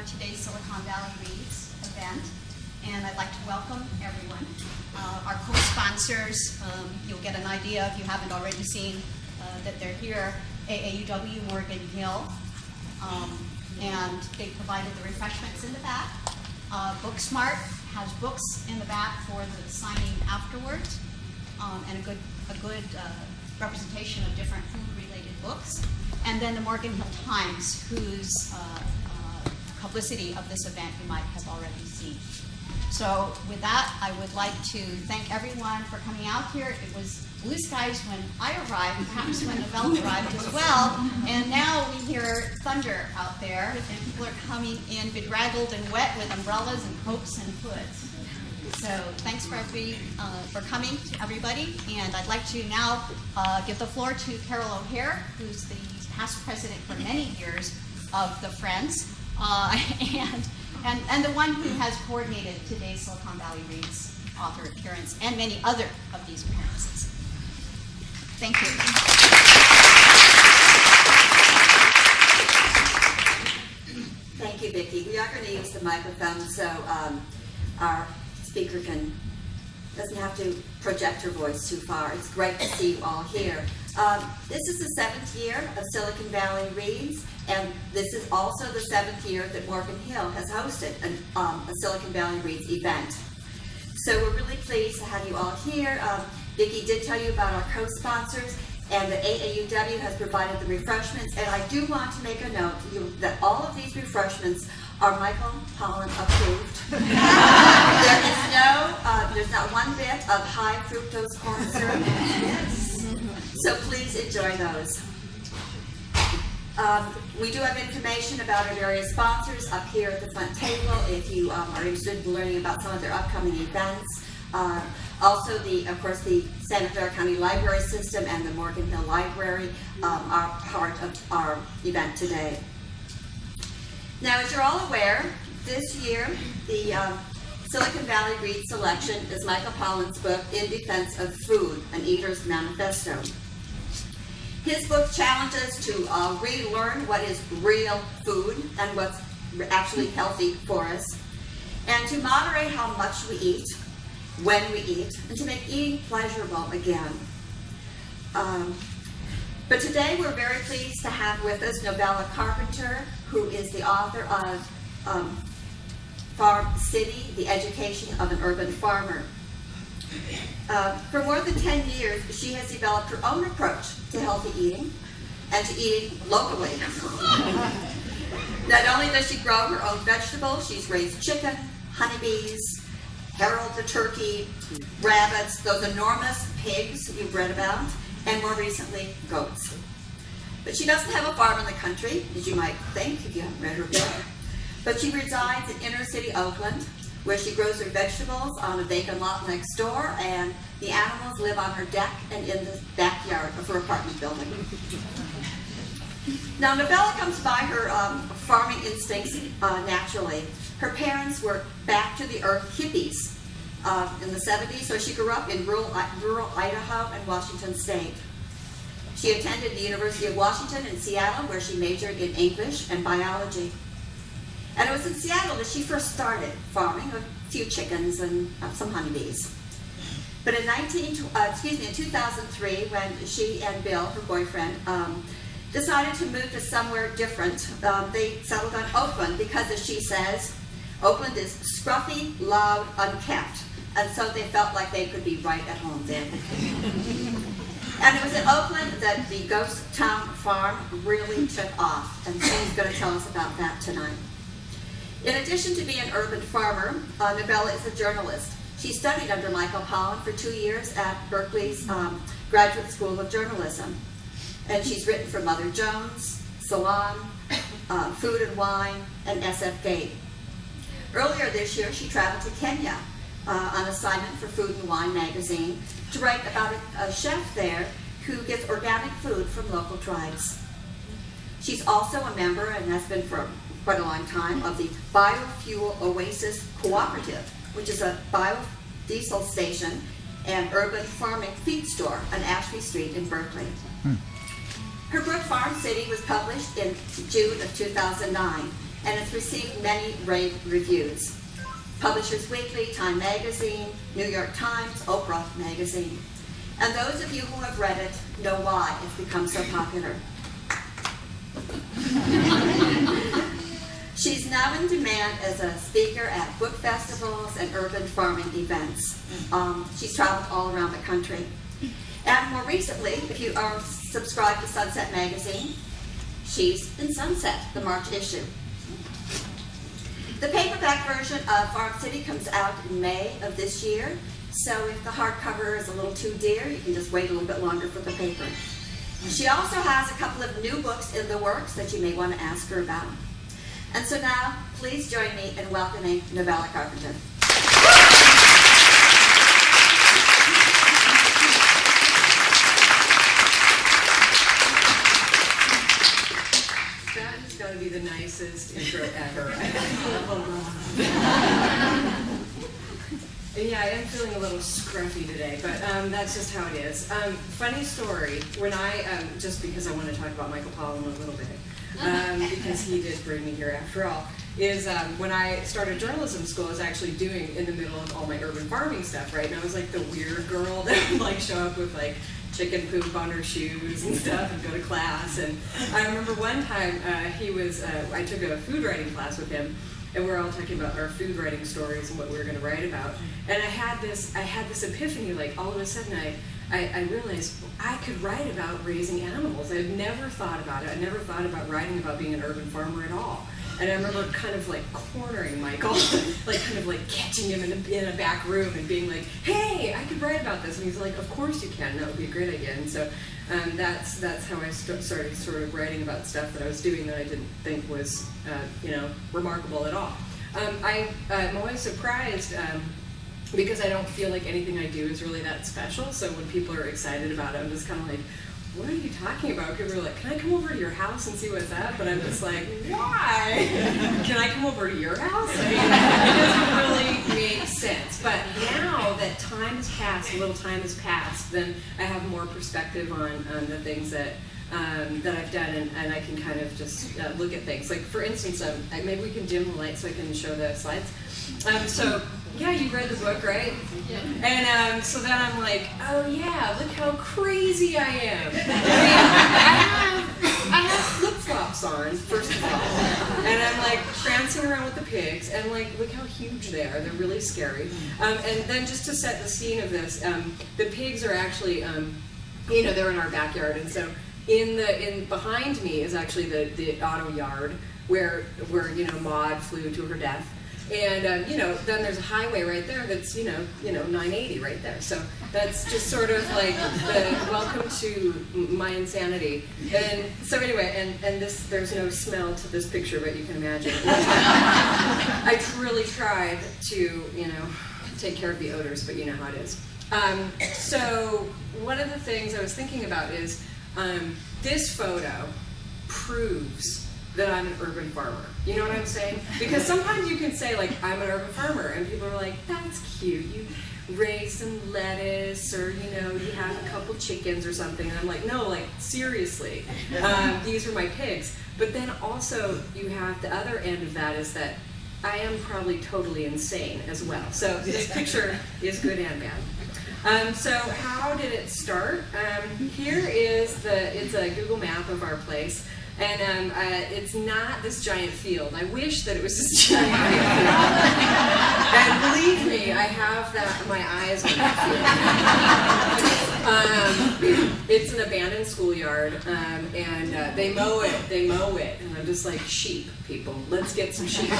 for today's Silicon Valley Reads event, and I'd like to welcome everyone. Our co-sponsors, you'll get an idea if you haven't already seen that they're here, AAUW Morgan Hill, and they provided the refreshments in the back. Booksmart has books in the back for the signing afterwards, and a good representation of different food-related books. And then the Morgan Hill Times, whose publicity of this event you might have already seen. So with that, I would like to thank everyone for coming out here. It was blue skies when I arrived, perhaps when Novella arrived as well, and now we hear thunder out there, and people are coming in bedraggled and wet with umbrellas and coats and hoods. So thanks for coming to everybody, and I'd like to now give the floor to Carol O'Hare, who's the past president for many years of the Friends, and the one who has coordinated today's Silicon Valley Reads author appearance and many other of these appearances. Thank you. Thank you, Vicki. We are going to use the microphone so our speaker doesn't have to project her voice too far. It's great to see you all here. This is the 7th year of Silicon Valley Reads, and this is also the 7th year that Morgan Hill has hosted a Silicon Valley Reads event. So we're really pleased to have you all here. Vicki did tell you about our co-sponsors, and the AAUW has provided the refreshments, and I do want to make a note that all of these refreshments are Michael Pollan approved. There's not one bit of high fructose corn syrup. So please enjoy those. We do have information about our various sponsors up here at the front table if you are interested in learning about some of their upcoming events. Also, of course, the Santa Clara County Library System and the Morgan Hill Library are part of our event today. Now, as you're all aware, this year the Silicon Valley Reads selection is Michael Pollan's book, In Defense of Food, An Eater's Manifesto. His book challenges to relearn what is real food and what's actually healthy for us, and to moderate how much we eat, when we eat, and to make eating pleasurable again. But today we're very pleased to have with us Novella Carpenter, who is the author of Farm City, The Education of an Urban Farmer. For more than 10 years, she has developed her own approach to healthy eating and to eating locally. Not only does she grow her own vegetables, she's raised chicken, honeybees, Harold the turkey, rabbits, those enormous pigs you've read about, and more recently, goats. But she doesn't have a farm in the country, as you might think if you haven't read her book. But she resides in inner city Oakland, where she grows her vegetables on a vacant lot next door, and the animals live on her deck and in the backyard of her apartment building. Now, Novella comes by her farming instincts naturally. Her parents were back-to-the-earth hippies in the 70s, so she grew up in rural Idaho and Washington State. She attended the University of Washington in Seattle, where she majored in English and biology. And it was in Seattle that she first started farming, a few chickens and some honeybees. But in 2003, when she and Bill, her boyfriend, decided to move to somewhere different, they settled on Oakland because, as she says, Oakland is scruffy, loud, unkept. And so they felt like they could be right at home there. And it was in Oakland that the Ghost Town Farm really took off. And she's going to tell us about that tonight. In addition to being an urban farmer, Novella is a journalist. She studied under Michael Pollan for 2 years at Berkeley's Graduate School of Journalism. And she's written for Mother Jones, Salon, Food and Wine, and SF Gate. Earlier this year, she traveled to Kenya on assignment for Food and Wine magazine to write about a chef there who gets organic food from local tribes. She's also a member, and has been for quite a long time, of the Biofuel Oasis Cooperative, which is a biodiesel station and urban farming feed store on Ashby Street in Berkeley. Her book, Farm City, was published in June of 2009, and it's received many rave reviews. Publishers Weekly, Time Magazine, New York Times, Oprah Magazine. And those of you who have read it know why it's become so popular. She's now in demand as a speaker at book festivals and urban farming events. She's traveled all around the country. And more recently, if you are subscribed to Sunset Magazine, she's in Sunset, the March issue. The paperback version of Farm City comes out in May of this year, so if the hardcover is a little too dear, you can just wait a little bit longer for the paper. She also has a couple of new books in the works that you may want to ask her about. And so now, please join me in welcoming Novella Carpenter. That has got to be the nicest intro ever. And yeah, I am feeling a little scruffy today, but that's just how it is. Funny story, when just because I want to talk about Michael Pollan a little bit, because he did bring me here after all, is when I started journalism school, I was actually doing in the middle of all my urban farming stuff, right? And I was like the weird girl that would like show up with like chicken poop on her shoes and stuff and go to class. And I remember one time I took a food writing class with him, and we were all talking about our food writing stories and what we were going to write about. And I had this epiphany, like all of a sudden I realized I could write about raising animals. I had never thought about it. I never thought about writing about being an urban farmer at all. And I remember kind of like cornering Michael, like kind of like catching him in a back room and being like, hey, I could write about this. And he's like, of course you can. That would be a great idea. And so that's how I started sort of writing about stuff that I was doing that I didn't think was, remarkable at all. I'm always surprised because I don't feel like anything I do is really that special. So when people are excited about it, I'm just kind of like, what are you talking about? People are like, can I come over to your house and see what's up? But I'm just like, why? Can I come over to your house? I mean, it doesn't really make sense. But now that time has passed, a little time has passed, then I have more perspective on the things that I've done, and I can kind of just look at things. Like, for instance, maybe we can dim the light so I can show the slides. Yeah, you read the book, right? Yeah. And so then I'm like, oh yeah, look how crazy I am. I have flip-flops on, first of all. And I'm like prancing around with the pigs, and like, look how huge they are. They're really scary. And then just to set the scene of this, the pigs are actually, they're in our backyard, and so behind me is actually the auto yard where Maud flew to her death. And, then there's a highway right there that's, 980 right there. So that's just sort of like the welcome to my insanity. And so anyway, and there's no smell to this picture, but you can imagine. I really tried to, take care of the odors, but you know how it is. So one of the things I was thinking about is this photo proves that I'm an urban farmer. You know what I'm saying? Because sometimes you can say, like, I'm an urban farmer, and people are like, that's cute. You raise some lettuce, or, you have a couple chickens or something. And I'm like, no, like, seriously. These are my pigs. But then also, you have the other end of that is that I am probably totally insane as well. So this picture is good and bad. So how did it start? Here is it's a Google map of our place. And it's not this giant field. I wish that it was this giant field. And believe me, I have my eyes on that field. It's an abandoned schoolyard, and they mow it. And I'm just like, sheep, people. Let's get some sheep.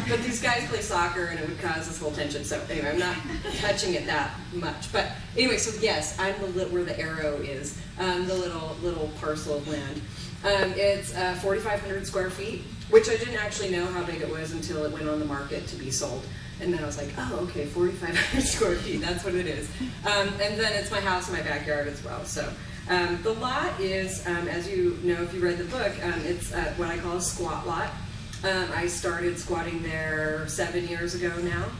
But these guys play soccer, and it would cause this whole tension. So anyway, I'm not touching it that much. But anyway, so yes, I'm where the arrow is, the little parcel of land. It's 4,500 square feet, which I didn't actually know how big it was until it went on the market to be sold. And then I was like, oh, okay, 4,500 square feet, that's what it is. And then it's my house and my backyard as well. So the lot is, as you know if you read the book, it's what I call a squat lot. I started squatting there 7 years ago now.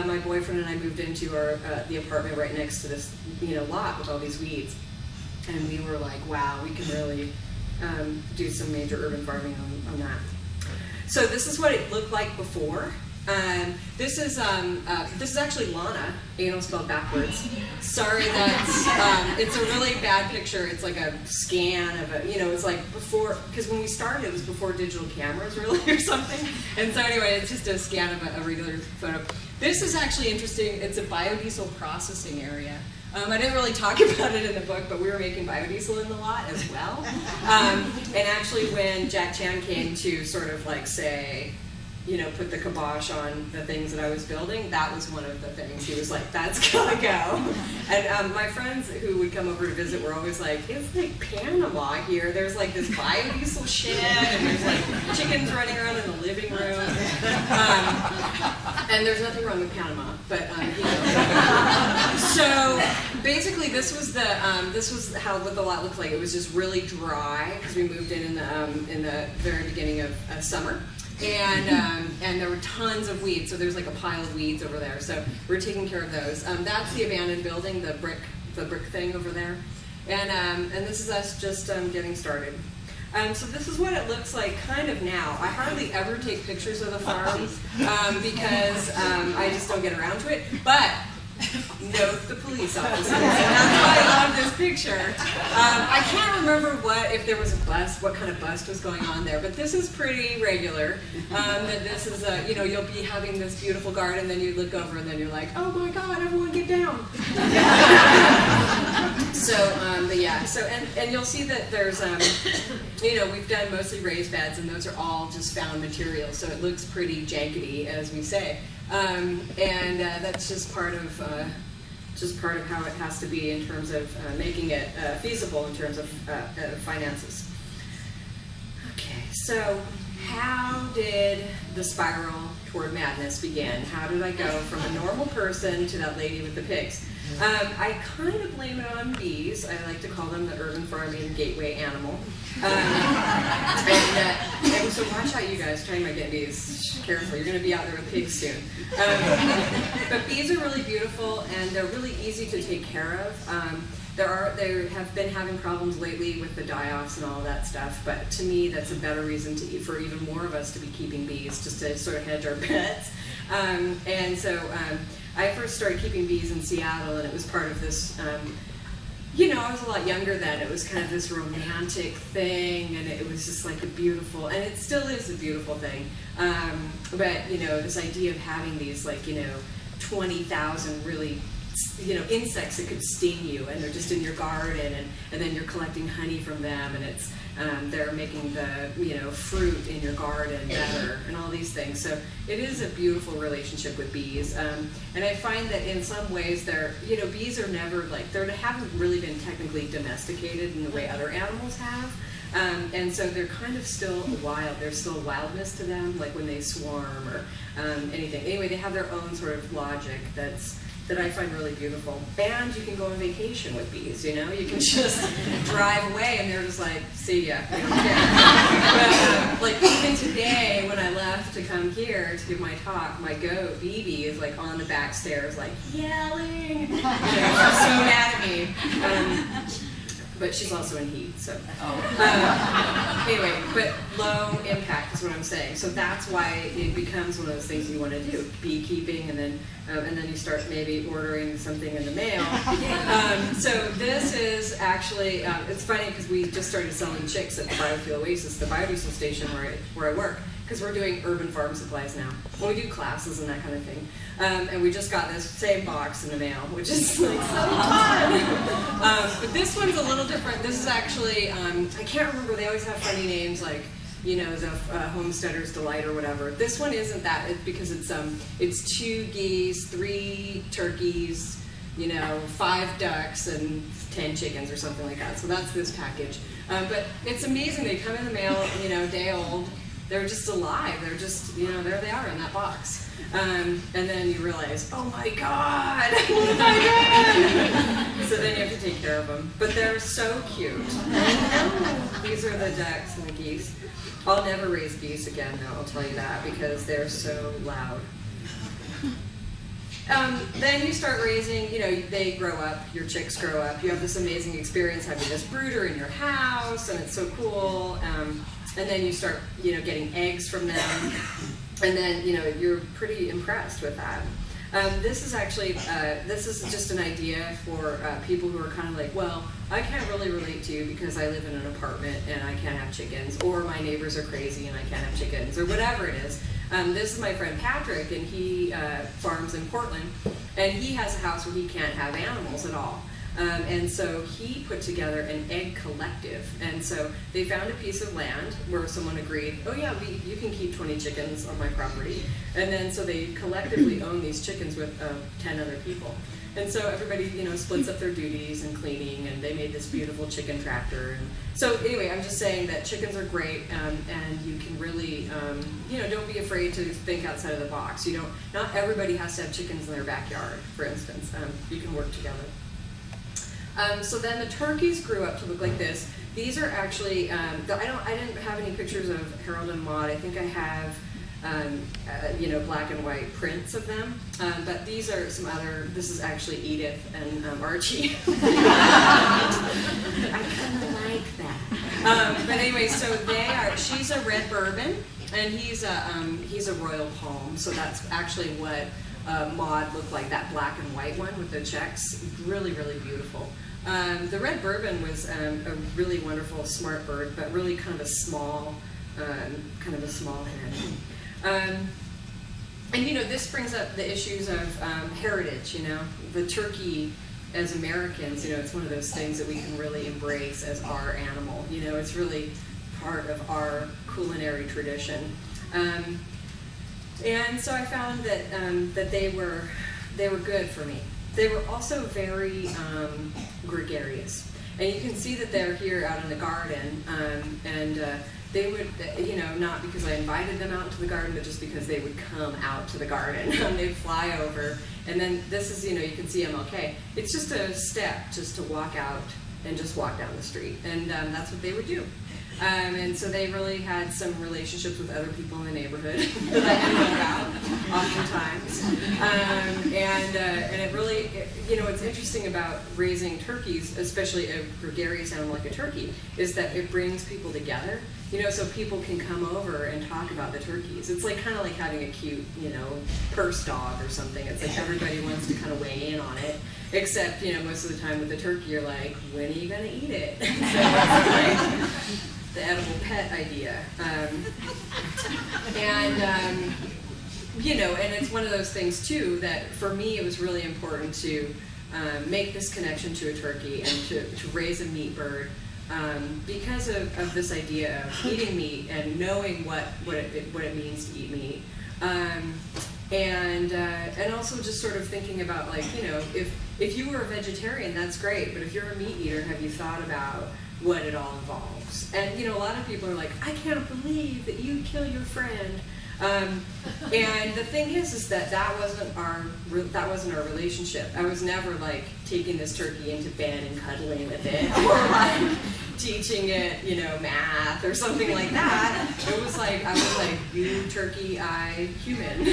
My boyfriend and I moved into the apartment right next to this lot with all these weeds. And we were like, wow, we can really do some major urban farming on that. So this is what it looked like before. This is actually Lana, anal spelled backwards. Sorry, that's it's a really bad picture. It's like a scan of a, it's like before, because when we started it was before digital cameras really or something. And so anyway, it's just a scan of a regular photo. This is actually interesting. It's a biodiesel processing area. I didn't really talk about it in the book, but we were making biodiesel in the lot as well. And actually when Jack Chan came to sort of like say, put the kibosh on the things that I was building, that was one of the things. He was like, that's gotta go. And my friends who would come over to visit were always like, it's like Panama here. There's like this biodiesel shed, and there's like chickens running around in the living room. And there's nothing wrong with Panama, but So basically this was what the lot looked like. It was just really dry because we moved in the very beginning of summer. And there were tons of weeds, so there's like a pile of weeds over there. So we're taking care of those. That's the abandoned building, the brick thing over there. And this is us just getting started. So this is what it looks like kind of now. I hardly ever take pictures of the farm because I just don't get around to it. But note the police officers, and that's why I love this picture. I can't remember if there was a bust, what kind of bust was going on there, but this is pretty regular. That this is you'll be having this beautiful garden, then you look over and then you're like, oh my God, everyone get down. And you'll see that there's, we've done mostly raised beds, and those are all just found materials, so it looks pretty jankety, as we say. That's just part of how it has to be in terms of making it feasible in terms of finances. Okay, so how did the spiral toward madness begin? How did I go from a normal person to that lady with the pigs? I kind of blame it on bees. I like to call them the urban farming gateway animal. And so watch out, you guys, trying to get bees. Careful, you're going to be out there with pigs soon. But bees are really beautiful, and they're really easy to take care of. They have been having problems lately with the die-offs and all that stuff, but to me that's a better reason for even more of us to be keeping bees, just to sort of hedge our bets. I first started keeping bees in Seattle, and it was part of this, I was a lot younger then. It was kind of this romantic thing, and it was just like a beautiful, and it still is a beautiful thing. But this idea of having these 20,000 really, insects that could sting you, and they're just in your garden, and then you're collecting honey from them, and it's they're making the fruit in your garden better, and all these things. So it is a beautiful relationship with bees, and I find that in some ways bees are never they haven't really been technically domesticated in the way other animals have. And so they're kind of still wild. There's still wildness to them, like when they swarm or anything. Anyway, they have their own sort of logic that I find really beautiful. And you can go on vacation with bees, you can just drive away and they're just like, see ya, we don't care. But even today when I left to come here to give my talk, my goat, BB, is on the back stairs yelling. She's so mad at me. But she's also in heat, so. Anyway, but low impact is what I'm saying. So that's why it becomes one of those things you want to do, beekeeping, and then you start maybe ordering something in the mail. So this is actually, it's funny because we just started selling chicks at the Biofuel Oasis, the biodiesel station where I work, because we're doing urban farm supplies now. Well, we do classes and that kind of thing. And we just got this same box in the mail, which is so fun. But this one's a little different. This is actually, I can't remember, they always have funny names the Homesteader's Delight or whatever. This one isn't that, because it's 2 geese, 3 turkeys, 5 ducks, and 10 chickens or something like that. So that's this package. But it's amazing. They come in the mail, day old. They're just alive. They're just, there they are in that box. And then you realize, oh my God, what have I done? So then you have to take care of them. But they're so cute. These are the ducks and the geese. I'll never raise geese again, though, I'll tell you that, because they're so loud. Then you start raising, they grow up, your chicks grow up, you have this amazing experience having this brooder in your house, and it's so cool, and then you start, getting eggs from them, and then, you're pretty impressed with that. This is actually, this is just an idea for people who are kind of like, well, I can't really relate to you because I live in an apartment and I can't have chickens, or my neighbors are crazy and I can't have chickens, or whatever it is. This is my friend Patrick, and he farms in Portland, and he has a house where he can't have animals at all. And so he put together an egg collective. And so they found a piece of land where someone agreed, oh yeah, you can keep 20 chickens on my property. And then so they collectively own these chickens with 10 other people. And so everybody, splits up their duties and cleaning, and they made this beautiful chicken tractor. And so anyway, I'm just saying that chickens are great, and you can really, don't be afraid to think outside of the box. Not everybody has to have chickens in their backyard, for instance. You can work together. So then the turkeys grew up to look like this. These are actually, I didn't have any pictures of Harold and Maude. I think I have, black and white prints of them. But these are this is actually Edith and Archie. I kind of like that. But anyway, so she's a red bourbon, and he's a royal palm. So that's actually what Maude looked like, that black and white one with the checks. Really, really beautiful. The red bourbon was a really wonderful, smart bird, but really kind of a small hen. And this brings up the issues of heritage. The turkey, as Americans, it's one of those things that we can really embrace as our animal. It's really part of our culinary tradition. And so I found that they were good for me. They were also very gregarious, and you can see that they're here out in the garden. And they would, not because I invited them out into the garden, but just because they would come out to the garden. They'd fly over, and then this is, you can see MLK. It's just a step just to walk out and just walk down the street, and that's what they would do. And so they really had some relationships with other people in the neighborhood that I didn't know about oftentimes. And it really, what's interesting about raising turkeys, especially a gregarious animal like a turkey, is that it brings people together. So people can come over and talk about the turkeys. It's kind of like having a cute, purse dog or something. It's like everybody wants to kind of weigh in on it. Except, most of the time with the turkey, you're like, when are you going to eat it? So it's like the edible pet idea. And it's one of those things, too, that for me it was really important to make this connection to a turkey and to raise a meat bird. Because of this idea of eating meat and knowing what it means to eat meat, and also just sort of thinking about if you were a vegetarian, that's great, but if you're a meat eater, have you thought about what it all involves? And a lot of people are like, I can't believe that you kill your friend. And the thing is that wasn't our relationship. I was never taking this turkey into bed and cuddling with it, or teaching it, math or something like that. It was I was you turkey, I human,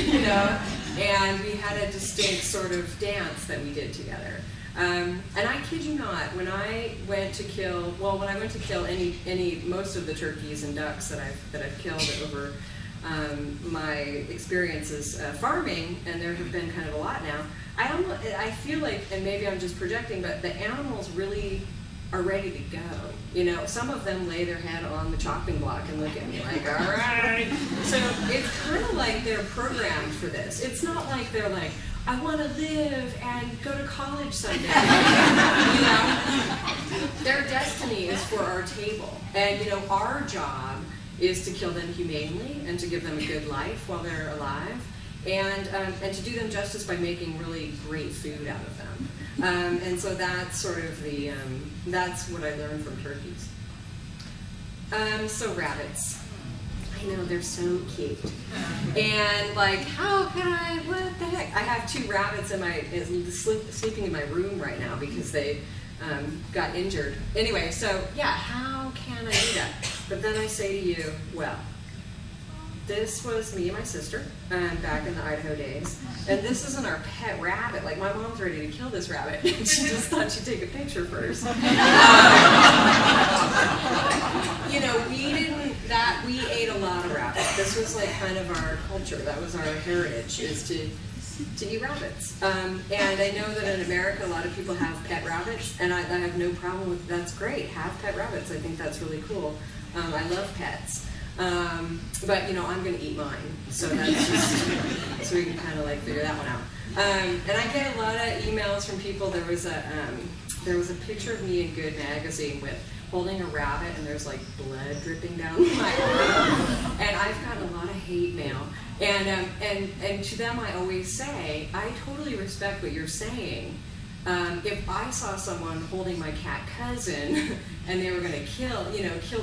and we had a distinct sort of dance that we did together. And I kid you not, when I went to kill most of the turkeys and ducks that I've killed over my experiences farming, and there have been kind of a lot now, I feel like, and maybe I'm just projecting, but the animals really are ready to go. Some of them lay their head on the chopping block and look at me like, all right. So it's kind of like they're programmed for this. It's not like they're like, I want to live and go to college someday. Their destiny is for our table. And, our job is to kill them humanely and to give them a good life while they're alive, and to do them justice by making really great food out of them. And so that's sort of that's what I learned from turkeys. So rabbits. I know, they're so cute. And how can what the heck? I have 2 rabbits sleeping in my room right now because they got injured. Anyway, so yeah, how can I do that? But then I say to you, well, this was me and my sister back in the Idaho days. And this isn't our pet rabbit. Like, my mom's ready to kill this rabbit. She just thought she'd take a picture first. You know, we ate a lot of rabbit. This was like kind of our culture. That was our heritage, is to eat rabbits. And I know that in America, a lot of people have pet rabbits, and I have no problem with, that's great. Have pet rabbits. I think that's really cool. I love pets. But, you know, I'm going to eat mine. So that's just, so we can kind of like figure that one out. And I get a lot of emails from people. There was a picture of me in Good Magazine with holding a rabbit, and there's like blood dripping down my arm. And I've gotten a lot of hate mail. And to them I always say, I totally respect what you're saying. If I saw someone holding my cat cousin and they were going to kill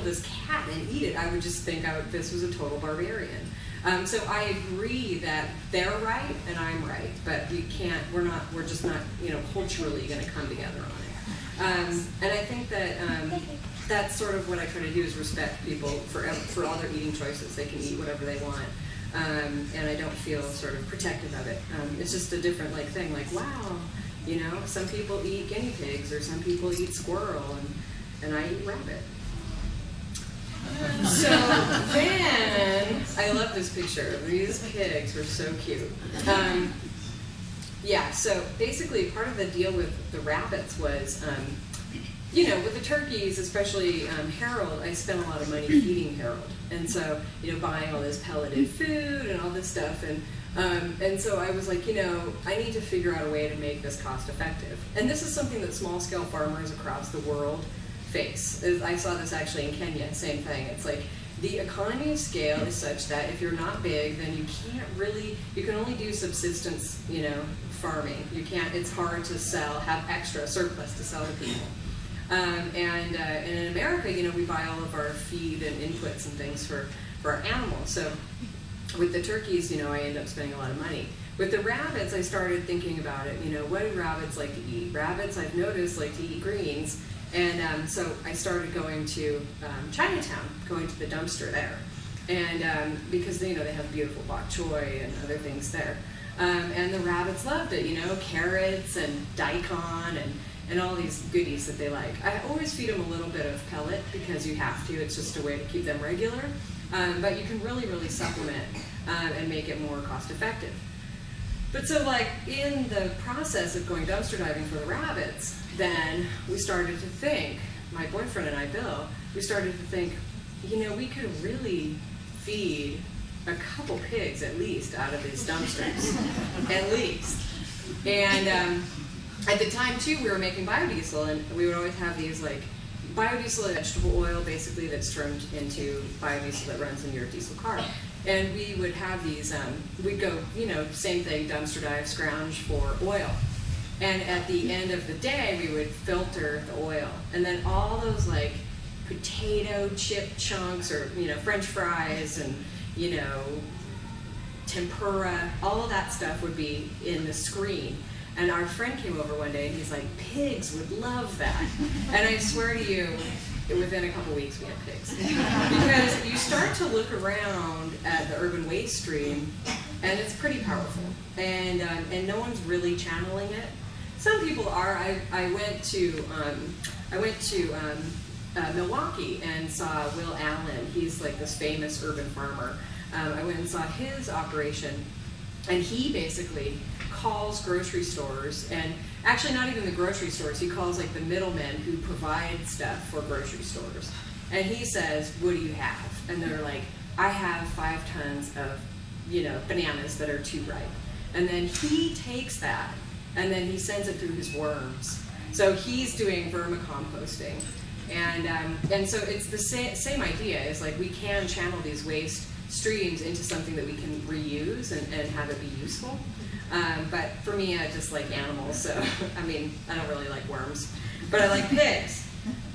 this cat and eat it, I would just think this was a total barbarian. So I agree that they're right and I'm right, but we're just not, culturally going to come together on it. And I think that that's sort of what I try to do, is respect people for all their eating choices. They can eat whatever they want. And I don't feel sort of protective of it. It's just a different thing, wow, some people eat guinea pigs, or some people eat squirrel, and I eat rabbit. So then, I love this picture. These pigs were so cute. Yeah, so basically part of the deal with the rabbits was, with the turkeys, especially Harold, I spent a lot of money feeding Harold. And so, buying all this pelleted food and all this stuff. And so I was like, I need to figure out a way to make this cost effective. And this is something that small scale farmers across the world face. I saw this actually in Kenya, same thing. It's like the economy of scale is such that if you're not big, then you can only do subsistence, farming. It's hard to have extra surplus to sell to people. And in America, we buy all of our feed and inputs and things for our animals. So with the turkeys, I end up spending a lot of money. With the rabbits, I started thinking about it. What do rabbits like to eat? Rabbits, I've noticed, like to eat greens. And so I started going to Chinatown, going to the dumpster there. And because, they have beautiful bok choy and other things there. And the rabbits loved it, carrots and daikon and all these goodies that they like. I always feed them a little bit of pellet because you have to. It's just a way to keep them regular. But you can really, really supplement and make it more cost effective. But so in the process of going dumpster diving for the rabbits, then we started to think, my boyfriend and I, Bill, we started to think, we could really feed a couple pigs at least out of these dumpsters, at least. And at the time too, we were making biodiesel, and we would always have these biodiesel and vegetable oil, basically, that's turned into biodiesel that runs in your diesel car. And we would have these, we'd go, same thing, dumpster dive, scrounge for oil. And at the end of the day, we would filter the oil. And then all those potato chip chunks, or, French fries and, tempura, all of that stuff would be in the screen. And our friend came over one day and he's like, pigs would love that. And I swear to you, within a couple weeks we had pigs. Because you start to look around at the urban waste stream and it's pretty powerful. And no one's really channeling it. Some people are. I went to Milwaukee and saw Will Allen. He's this famous urban farmer. I went and saw his operation, and he basically calls grocery stores, and actually not even the grocery stores, he calls the middlemen who provide stuff for grocery stores. And he says, what do you have? And they're like, I have 5 tons of, bananas that are too ripe. And then he takes that, and then he sends it through his worms. So he's doing vermicomposting. And so it's the same idea, is we can channel these waste streams into something that we can reuse and have it be useful. But for me, I just like animals, so I don't really like worms, but I like pigs.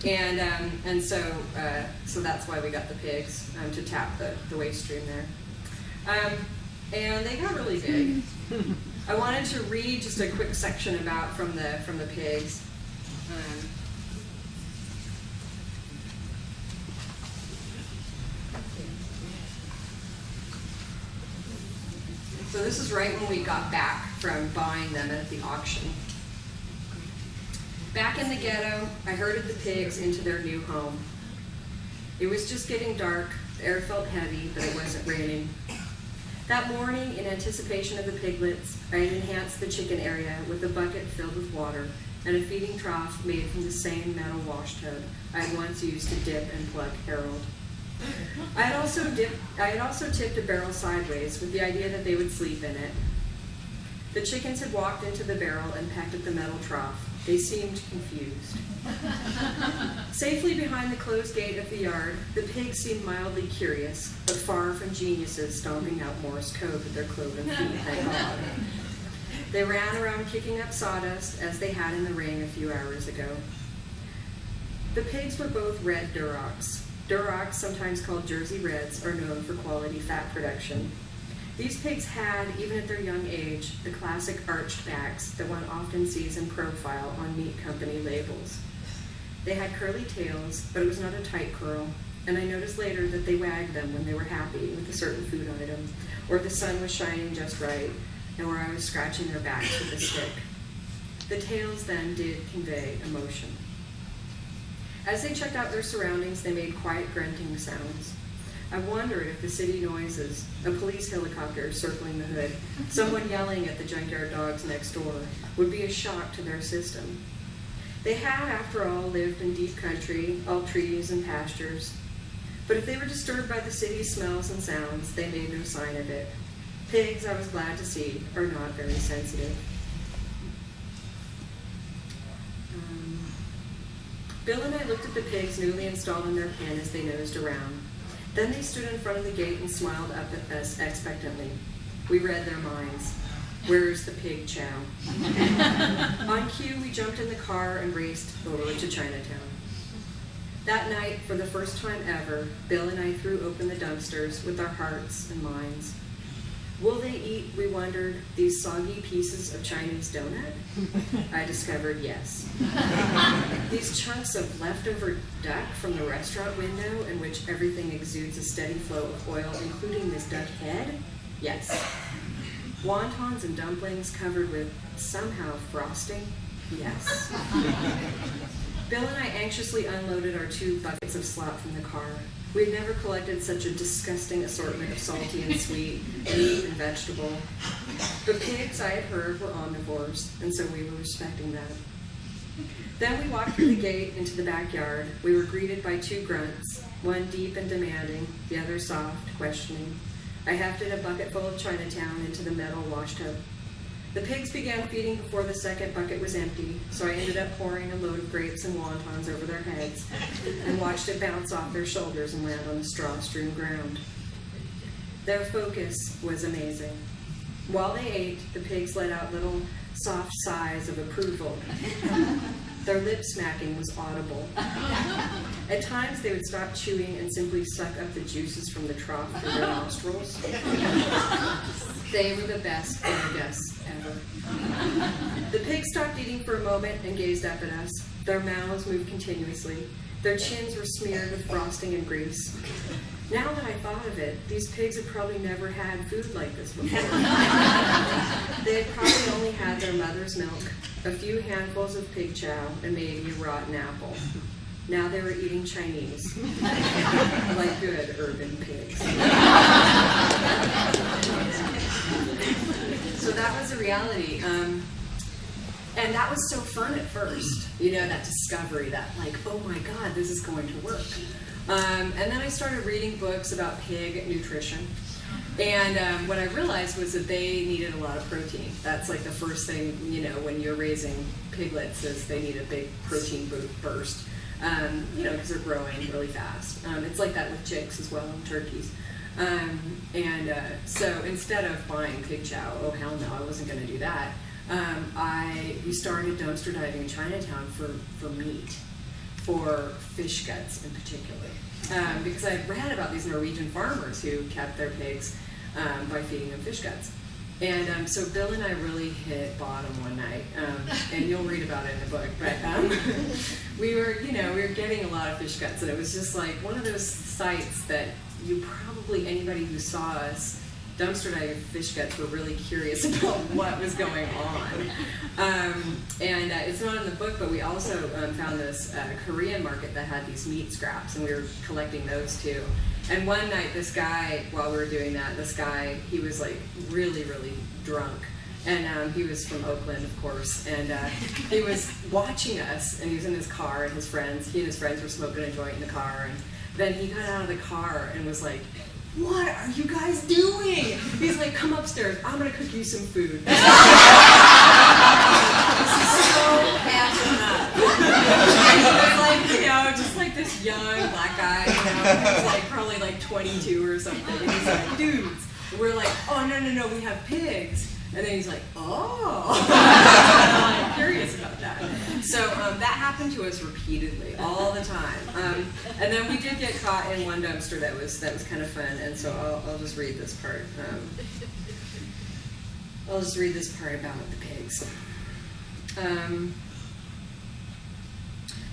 And so that's why we got the pigs, to tap the waste stream there. And they got really big. I wanted to read just a quick section from the pigs. So this is right when we got back from buying them at the auction. Back in the ghetto, I herded the pigs into their new home. It was just getting dark, the air felt heavy, but it wasn't raining. That morning, in anticipation of the piglets, I had enhanced the chicken area with a bucket filled with water and a feeding trough made from the same metal wash tub I had once used to dip and pluck Harold. I had also tipped a barrel sideways with the idea that they would sleep in it. The chickens had walked into the barrel and pecked at the metal trough. They seemed confused. Safely behind the closed gate of the yard, the pigs seemed mildly curious, but far from geniuses stomping out Morse code with their cloven feet, thank God. They ran around kicking up sawdust as they had in the ring a few hours ago. The pigs were both red Durocs. Durocs, sometimes called Jersey Reds, are known for quality fat production. These pigs had, even at their young age, the classic arched backs that one often sees in profile on meat company labels. They had curly tails, but it was not a tight curl, and I noticed later that they wagged them when they were happy with a certain food item, or the sun was shining just right, and where I was scratching their backs with a stick. The tails then did convey emotion. As they checked out their surroundings, they made quiet grunting sounds. I wondered if the city noises, a police helicopter circling the hood, someone yelling at the junkyard dogs next door, would be a shock to their system. They had, after all, lived in deep country, all trees and pastures. But if they were disturbed by the city's smells and sounds, they made no sign of it. Pigs, I was glad to see, are not very sensitive. Bill and I looked at the pigs newly installed in their pen as they nosed around. Then they stood in front of the gate and smiled up at us expectantly. We read their minds. Where's the pig chow? On cue, we jumped in the car and raced over to Chinatown. That night, for the first time ever, Bill and I threw open the dumpsters with our hearts and minds. Will they eat, we wondered, these soggy pieces of Chinese donut? I discovered yes. These chunks of leftover duck from the restaurant window in which everything exudes a steady flow of oil, including this duck head? Yes. Wontons and dumplings covered with, somehow, frosting? Yes. Bill and I anxiously unloaded our 2 buckets of slop from the car. We had never collected such a disgusting assortment of salty and sweet, meat and vegetable. The pigs, I had heard, were omnivores, and so we were respecting that. Then we walked through the gate into the backyard. We were greeted by 2 grunts, one deep and demanding, the other soft, questioning. I hefted a bucket full of Chinatown into the metal wash tub. The pigs began feeding before the second bucket was empty, so I ended up pouring a load of grapes and wontons over their heads and watched it bounce off their shoulders and land on the straw-strewn ground. Their focus was amazing. While they ate, the pigs let out little soft sighs of approval. Their lip smacking was audible. At times, they would stop chewing and simply suck up the juices from the trough through their nostrils. They were the best dinner guests ever. The pigs stopped eating for a moment and gazed up at us. Their mouths moved continuously. Their chins were smeared with frosting and grease. Now that I thought of it, these pigs had probably never had food like this before. They had probably only had their mother's milk, a few handfuls of pig chow, and maybe a rotten apple. Now they were eating Chinese, like good urban pigs. So that was the reality. And that was so fun at first, you know, that discovery, that like, oh my God, this is going to work. And then I started reading books about pig nutrition. And what I realized was that they needed a lot of protein. That's like the first thing, you know, when you're raising piglets, is they need a big protein burst, you know, because they're growing really fast. It's like that with chicks as well, and turkeys. So instead of buying pig chow, oh hell no, I wasn't going to do that. We started dumpster diving in Chinatown for meat, for fish guts in particular, because I read about these Norwegian farmers who kept their pigs by feeding them fish guts. And so Bill and I really hit bottom one night, and you'll read about it in the book, but we were getting a lot of fish guts, and it was just like one of those sights that anybody who saw us dumpster diving fish guts were really curious about what was going on. And it's not in the book, but we also found this Korean market that had these meat scraps, and we were collecting those too. And one night, this guy, while we were doing that, he was like really, really drunk. And he was from Oakland, of course, and he was watching us, and he was in his car, and he and his friends were smoking a joint in the car, and then he got out of the car and was like, "What are you guys doing?" He's like, "Come upstairs, I'm gonna cook you some food." This is so passionate up. And he was like, just like this young black guy, he was like probably like 22 or something, and he's like, "Dudes," and we're like, "Oh, no, we have pigs." And then he's like, "Oh." I'm curious about that. So that happened to us repeatedly, all the time. And then we did get caught in one dumpster that was kind of fun. And so I'll just read this part. I'll just read this part about the pigs.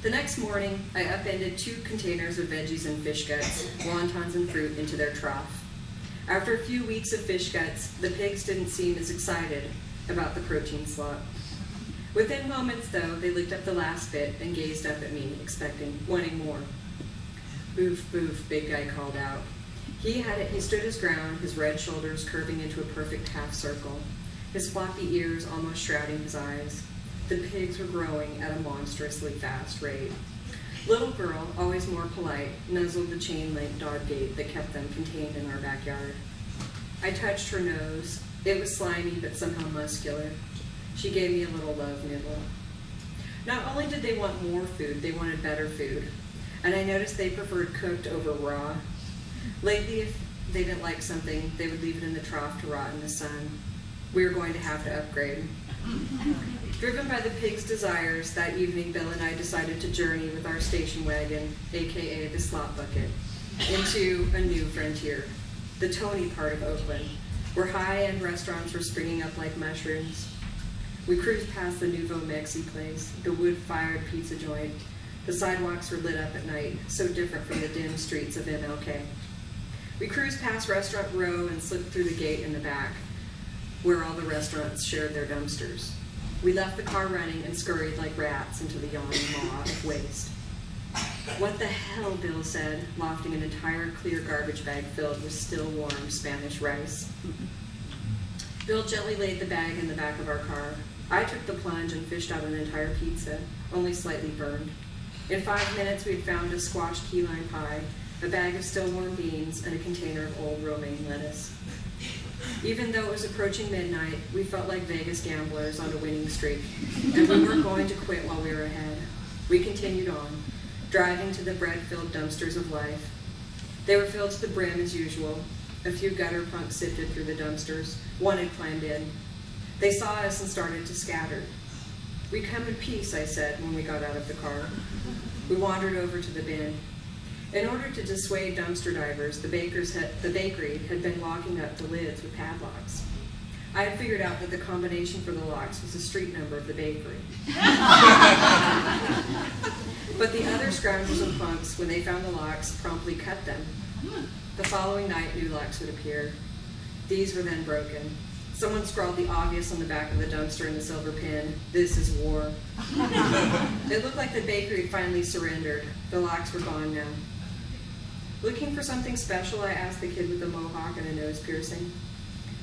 The next morning, I upended 2 containers of veggies and fish guts, wontons and fruit into their trough. After a few weeks of fish guts, the pigs didn't seem as excited about the protein slop. Within moments, though, they licked up the last bit and gazed up at me, wanting more. "Boof, boof," Big Guy called out. He stood his ground, his red shoulders curving into a perfect half circle, his floppy ears almost shrouding his eyes. The pigs were growing at a monstrously fast rate. Little Girl, always more polite, nuzzled the chain-link dog gate that kept them contained in our backyard. I touched her nose. It was slimy, but somehow muscular. She gave me a little love nibble. Not only did they want more food, they wanted better food. And I noticed they preferred cooked over raw. Lately, if they didn't like something, they would leave it in the trough to rot in the sun. We were going to have to upgrade. Driven by the pigs' desires, that evening Bill and I decided to journey with our station wagon, aka the slop bucket, into a new frontier, the Tony part of Oakland, where high-end restaurants were springing up like mushrooms. We cruised past the Nouveau Mexi place, the wood-fired pizza joint. The sidewalks were lit up at night, so different from the dim streets of MLK. We cruised past Restaurant Row and slipped through the gate in the back, where all the restaurants shared their dumpsters. We left the car running and scurried like rats into the yawning maw of waste. "What the hell," Bill said, lofting an entire clear garbage bag filled with still warm Spanish rice. Bill gently laid the bag in the back of our car. I took the plunge and fished out an entire pizza, only slightly burned. In 5 minutes, we had found a squashed key lime pie, a bag of still warm beans, and a container of old romaine lettuce. Even though it was approaching midnight, we felt like Vegas gamblers on a winning streak, and we weren't going to quit while we were ahead. We continued on, driving to the bread-filled dumpsters of life. They were filled to the brim as usual. A few gutter punks sifted through the dumpsters. One had climbed in. They saw us and started to scatter. "We come in peace," I said when we got out of the car. We wandered over to the bin. In order to dissuade dumpster divers, the bakery had been locking up the lids with padlocks. I had figured out that the combination for the locks was the street number of the bakery. But the other scoundrels and punks, when they found the locks, promptly cut them. The following night, new locks would appear. These were then broken. Someone scrawled the obvious on the back of the dumpster in the silver pin: "This is war." It looked like the bakery had finally surrendered. The locks were gone now. "Looking for something special?" I asked the kid with the mohawk and a nose piercing.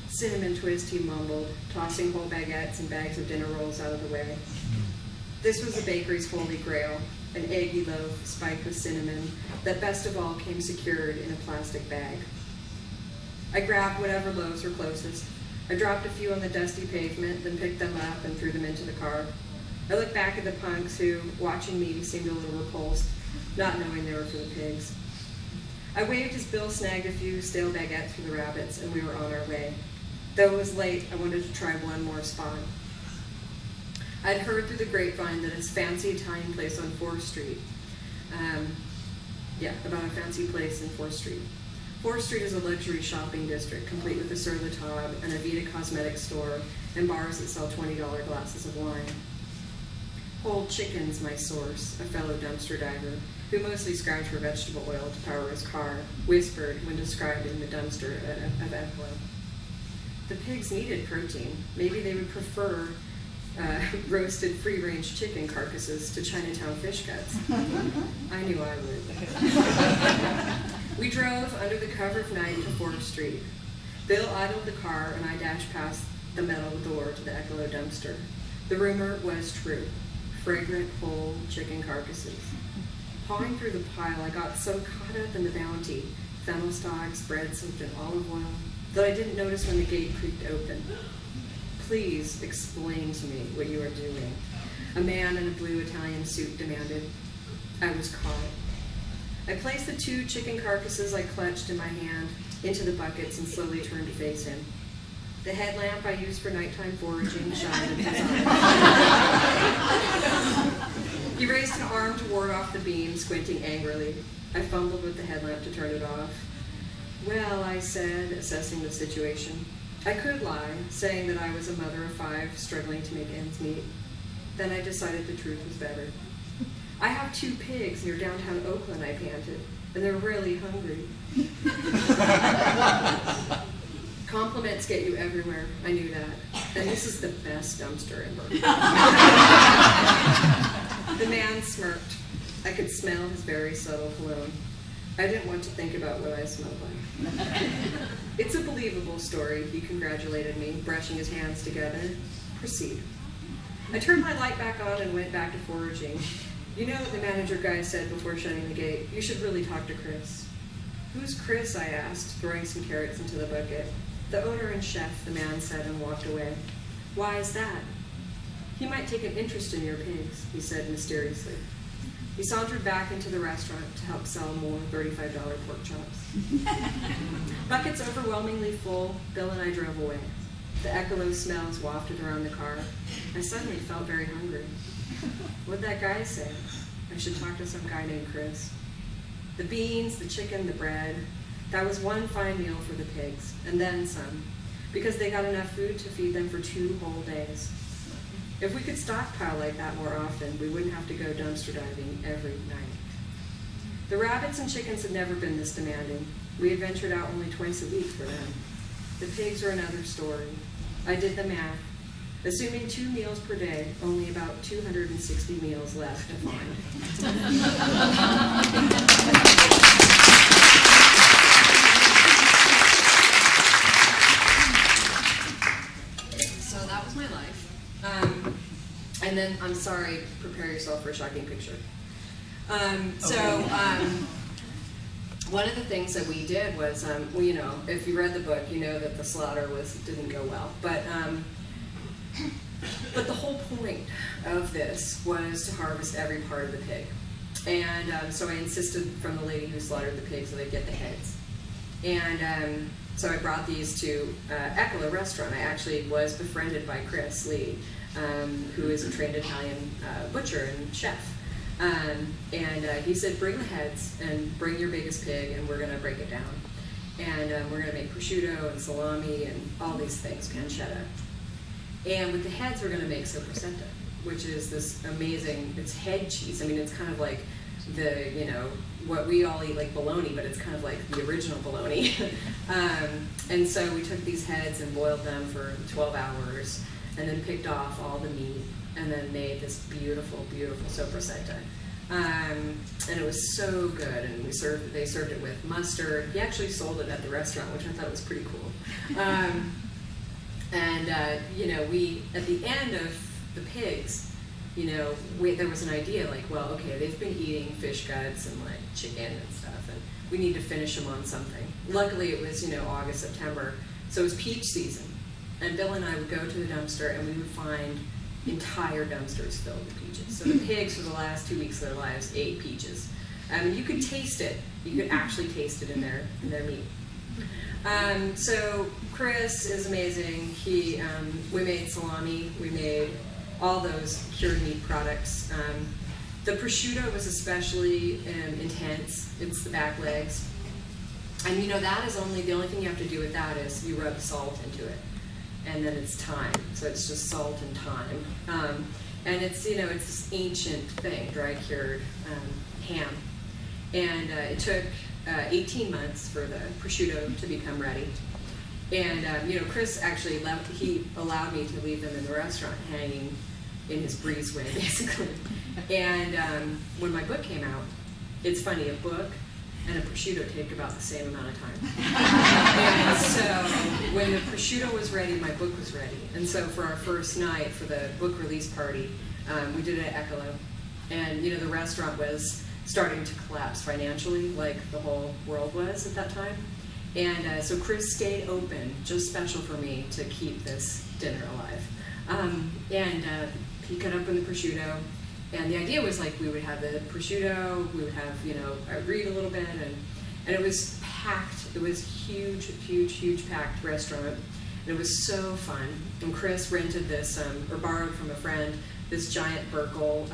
"Cinnamon twist," he mumbled, tossing whole baguettes and bags of dinner rolls out of the way. This was the bakery's holy grail, an eggy loaf spiked with cinnamon that best of all came secured in a plastic bag. I grabbed whatever loaves were closest. I dropped a few on the dusty pavement, then picked them up and threw them into the car. I looked back at the punks who, watching me, seemed a little repulsed, not knowing they were for the pigs. I waved as Bill snagged a few stale baguettes for the rabbits, and we were on our way. Though it was late, I wanted to try one more spot. I'd heard through the grapevine that it's a fancy Italian place on 4th Street. About a fancy place in 4th Street. 4th Street is a luxury shopping district, complete with a Sur La Table and a Vita Cosmetics store and bars that sell $20 glasses of wine. Whole Chicken's my source, a fellow dumpster diver, who mostly scrounged for vegetable oil to power his car, whispered when describing the dumpster of Echo. The pigs needed protein. Maybe they would prefer roasted free-range chicken carcasses to Chinatown fish guts. I knew I would. We drove under the cover of night to 4th Street. Bill idled the car, and I dashed past the metal door to the Ecolo dumpster. The rumor was true. Fragrant, whole chicken carcasses. Pawing through the pile, I got so caught up in the bounty, fennel stalks, bread soaked in olive oil, that I didn't notice when the gate creaked open. Please explain to me what you are doing, a man in a blue Italian suit demanded. I was caught. I placed the 2 chicken carcasses I clutched in my hand into the buckets and slowly turned to face him. The headlamp I used for nighttime foraging shined in his eyes. He raised an arm to ward off the beam, squinting angrily. I fumbled with the headlamp to turn it off. Well, I said, assessing the situation. I could lie, saying that I was a mother of 5 struggling to make ends meet. Then I decided the truth was better. I have 2 pigs near downtown Oakland, I panted, and they're really hungry. Compliments get you everywhere, I knew that. And this is the best dumpster in Berkeley. The man smirked. I could smell his very subtle cologne. I didn't want to think about what I smelled like. It's a believable story, he congratulated me, brushing his hands together. Proceed. I turned my light back on and went back to foraging. You know what the manager guy said before shutting the gate? You should really talk to Chris. Who's Chris? I asked, throwing some carrots into the bucket. The owner and chef, the man said, and walked away. Why is that? He might take an interest in your pigs, he said mysteriously. He sauntered back into the restaurant to help sell more $35 pork chops. Buckets overwhelmingly full, Bill and I drove away. The ecolo smells wafted around the car. I suddenly felt very hungry. What'd that guy say? I should talk to some guy named Chris. The beans, the chicken, the bread. That was one fine meal for the pigs, and then some, because they got enough food to feed them for 2 whole days. If we could stockpile like that more often, we wouldn't have to go dumpster diving every night. The rabbits and chickens had never been this demanding. We had ventured out only twice a week for them. The pigs were another story. I did the math. Assuming 2 meals per day, only about 260 meals left to find. So that was my life. And then, I'm sorry, prepare yourself for a shocking picture. One of the things that we did was, you know, if you read the book, you know that the slaughter didn't go well. But the whole point of this was to harvest every part of the pig. And so I insisted from the lady who slaughtered the pigs that I get the heads. And so I brought these to Ecolo restaurant. I actually was befriended by Chris Lee, who is a trained Italian butcher and chef. And he said, bring the heads and bring your biggest pig, and we're going to break it down. And we're going to make prosciutto and salami and all these things, pancetta. And with the heads, we're going to make sopressata, which is this amazing, it's head cheese. I mean, it's kind of like the, you know, what we all eat like bologna, but it's kind of like the original bologna. And so we took these heads and boiled them for 12 hours, and then picked off all the meat, and then made this beautiful, beautiful sopressata. And it was so good, and they served it with mustard. He actually sold it at the restaurant, which I thought was pretty cool. You know, we, at the end of the pigs, you know, there was an idea like, well, okay, they've been eating fish guts and like chicken and stuff, and we need to finish them on something. Luckily, it was, you know, August, September, so it was peach season. And Bill and I would go to the dumpster, and we would find entire dumpsters filled with peaches. So the pigs, for the last 2 weeks of their lives, ate peaches. You could taste it. You could actually taste it in their meat. So Chris is amazing. We made salami. We made all those cured meat products. The prosciutto was especially intense. It's the back legs. And you know, that is the only thing you have to do with that is you rub salt into it. And then it's thyme. So it's just salt and thyme. And it's, you know, it's this ancient thing, dry cured ham. And it took 18 months for the prosciutto to become ready. And Chris actually left. He allowed me to leave them in the restaurant, hanging in his breezeway, basically. And when my book came out, it's funny, a book and a prosciutto take about the same amount of time. And so when the prosciutto was ready, my book was ready. And so for our first night, for the book release party, we did it at Ecolo. And the restaurant was starting to collapse financially, like the whole world was at that time. And so Chris stayed open, just special for me, to keep this dinner alive. He cut open the prosciutto. And the idea was like we would have the prosciutto, we would have, I'd read a little bit, and it was packed. It was huge packed restaurant. And it was so fun. And Chris rented this, or borrowed from a friend, this giant Burkle,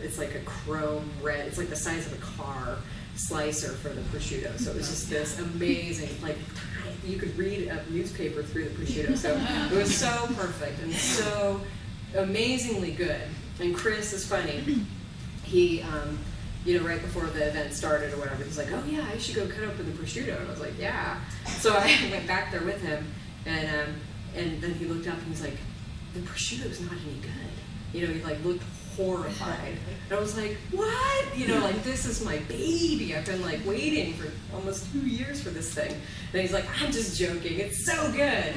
it's like a chrome red, it's like the size of a car, slicer for the prosciutto. So it was just this amazing, like, you could read a newspaper through the prosciutto. So it was so perfect and so amazingly good. And Chris is funny. He, right before the event started or whatever, he's like, "Oh yeah, I should go cut open the prosciutto." And I was like, "Yeah." So I went back there with him, and then he looked up and he's like, "The prosciutto's not any good." He like looked horrified. And I was like, "What?" Like, this is my baby. I've been like waiting for almost 2 years for this thing. And he's like, "I'm just joking. It's so good."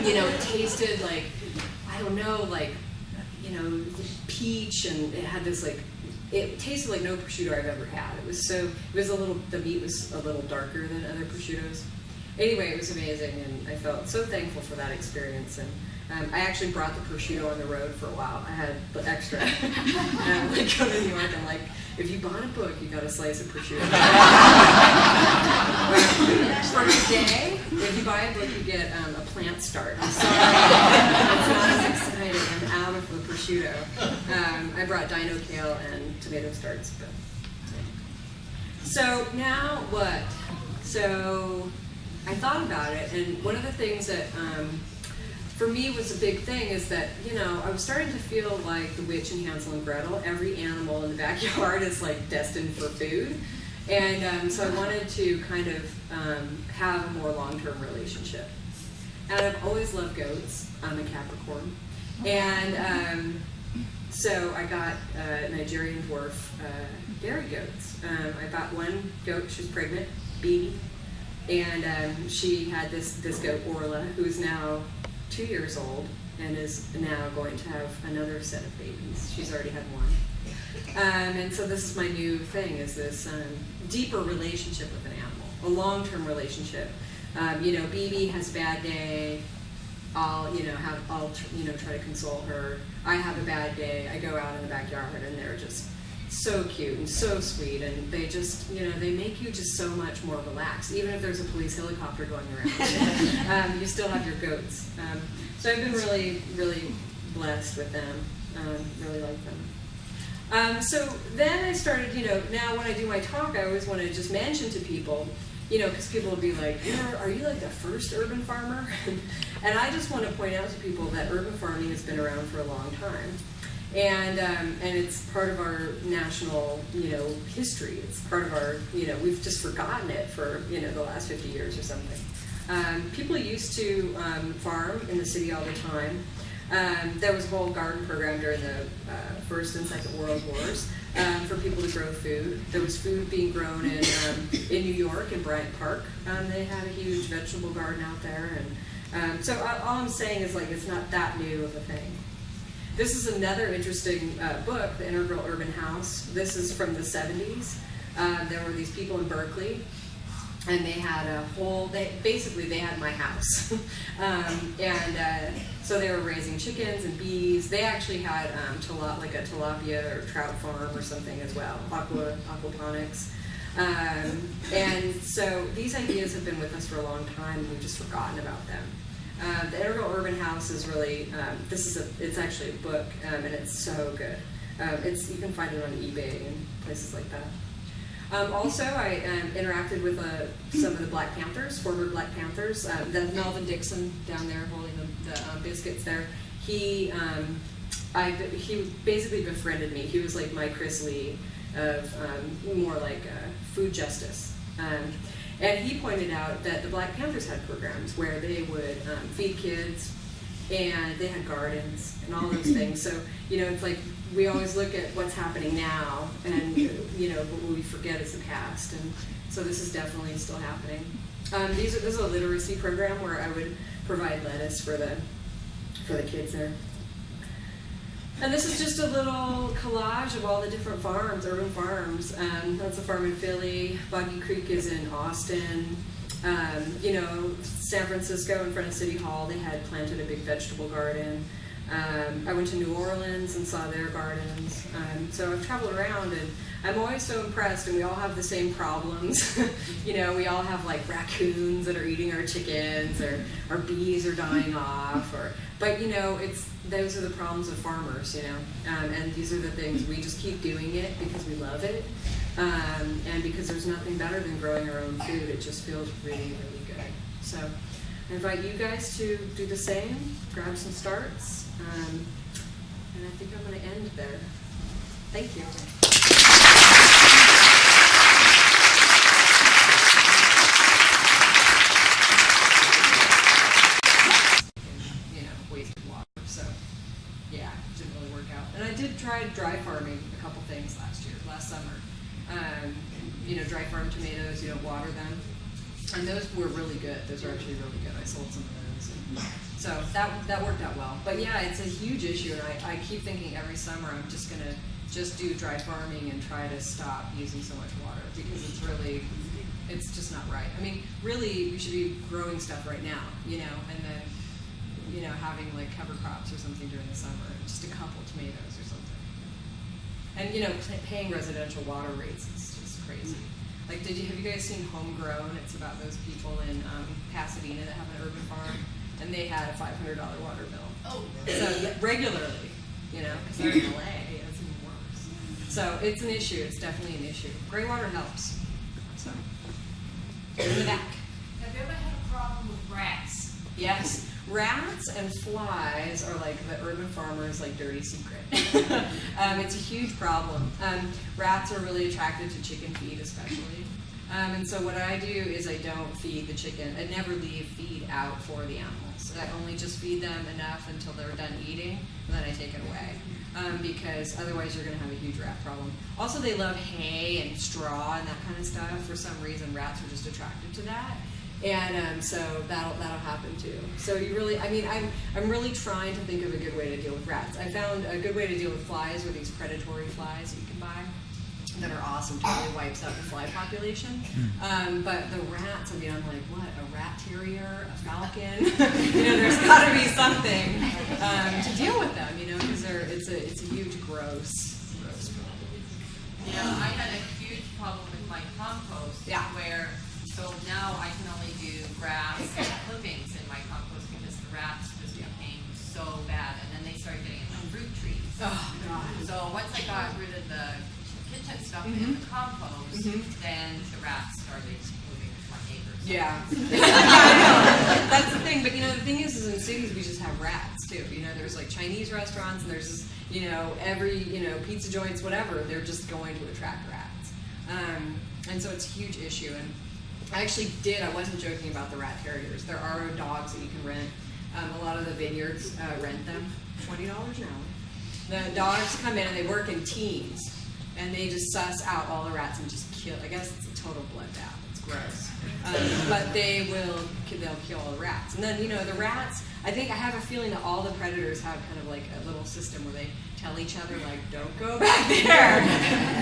It tasted like, I don't know, like, peach, and it had this, like, it tasted like no prosciutto I've ever had. The meat was a little darker than other prosciuttos. Anyway, it was amazing, and I felt so thankful for that experience. And I actually brought the prosciutto on the road for a while. I had the extra. And I would go to New York, and like, if you bought a book, you got a slice of prosciutto. For today, if you buy a book, you get a plant start. I'm sorry, it's not as exciting. I'm out of the prosciutto. I brought dino kale and tomato starts. But so now what? So I thought about it, and one of the things that for me was a big thing is that, I was starting to feel like the witch in Hansel and Gretel. Every animal in the backyard is like destined for food. And so I wanted to kind of have a more long-term relationship. And I've always loved goats. I'm a Capricorn. And so I got Nigerian dwarf dairy goats. I bought one goat, she was pregnant, baby. And she had this goat, Orla, who's now 2 years old and is now going to have another set of babies. She's already had one. And so this is my new thing, is this deeper relationship with an animal, a long-term relationship. BB has a bad day, I'll try to console her. I have a bad day, I go out in the backyard, and they're just so cute and so sweet, and they just, they make you just so much more relaxed. Even if there's a police helicopter going around, you still have your goats. So I've been really, really blessed with them. Really like them. So then I started, now when I do my talk, I always want to just mention to people, because people will be like, are you like the first urban farmer? And I just want to point out to people that urban farming has been around for a long time. And it's part of our national, history. It's part of our, we've just forgotten it for, the last 50 years or something. People used to farm in the city all the time. There was a whole garden program during the First and Second World Wars for people to grow food. There was food being grown in New York, in Bryant Park. They had a huge vegetable garden out there. And so all I'm saying is, like, it's not that new of a thing. This is another interesting book, The Integral Urban House. This is from the 70s. There were these people in Berkeley, and they had they had my house. So they were raising chickens and bees. They actually had a tilapia or trout farm or something as well, aquaponics. And so these ideas have been with us for a long time, and we've just forgotten about them. The Integral Urban House is really, it's actually a book, and it's so good. You can find it on eBay and places like that. Also, I interacted with some of the Black Panthers, former Black Panthers. That's Melvin Dixon down there holding the biscuits there. He basically befriended me. He was like my Chris Lee of more like food justice. And he pointed out that the Black Panthers had programs where they would feed kids, and they had gardens and all those things. So, it's like we always look at what's happening now, and, what we forget is the past. And so this is definitely still happening. This is a literacy program where I would provide lettuce for the kids there. And this is just a little collage of all the different farms, urban farms. That's a farm in Philly. Boggy Creek is in Austin. San Francisco in front of City Hall, they had planted a big vegetable garden. I went to New Orleans and saw their gardens. So I've traveled around, and I'm always so impressed, and we all have the same problems. We all have like raccoons that are eating our chickens, or our bees are dying off, but those are the problems of farmers, and these are the things we just keep doing it because we love it, and because there's nothing better than growing our own food. It just feels really, really good. So I invite you guys to do the same, grab some starts, and I think I'm going to end there. Thank you. Wasted water, so yeah, it didn't really work out. And I did try dry farming a couple things last summer. Dry farm tomatoes, you don't water them. And those were really good. Those are actually really good. I sold some of those. And so that worked out well. But yeah, it's a huge issue, and I keep thinking every summer I'm just going to do dry farming and try to stop using so much water, because it's just not right. I mean, really, we should be growing stuff right now, and then, having like cover crops or something during the summer, just a couple tomatoes or something. And, paying residential water rates is just crazy. Like, have you guys seen Homegrown? It's about those people in Pasadena that have an urban farm, and they had a $500 water bill. Oh. So regularly, because they're in LA, it's even worse. So it's an issue. It's definitely an issue. Gray water helps. So, in the back. Have you ever had a problem with rats? Yes. Rats and flies are like the urban farmer's dirty secret. It's a huge problem. Rats are really attracted to chicken feed, especially. And so what I do is I don't feed the chicken. I never leave feed out for the animals. I only just feed them enough until they're done eating, and then I take it away. Because otherwise you're going to have a huge rat problem. Also, they love hay and straw and that kind of stuff. For some reason, rats are just attracted to that. And so that'll happen too. So I'm really trying to think of a good way to deal with rats. I found a good way to deal with flies are these predatory flies that you can buy that are awesome. Totally wipes out the fly population. But the rats, I'm like, what? A rat terrier, a falcon? There's got to be something to deal with them. Because it's a huge gross problem. I had a huge problem with my compost. Yeah. So now I can only do grass and clippings in my compost because the rats just became so bad. And then they started getting into fruit trees. Oh, God. So once I got rid of the kitchen stuff in the compost, then the rats started moving to my neighbors. Yeah. That's the thing. But, the thing is in cities we just have rats, too. There's Chinese restaurants, and there's this, every, pizza joints, whatever, they're just going to attract rats. And so it's a huge issue. And I wasn't joking about the rat terriers. There are dogs that you can rent. A lot of the vineyards rent them, $20 an hour. The dogs come in and they work in teams, and they just suss out all the rats and just kill. I guess it's a total bloodbath. It's gross. But they'll kill all the rats. And then, the rats, I have a feeling that all the predators have kind of like a little system where they tell each other, don't go back there.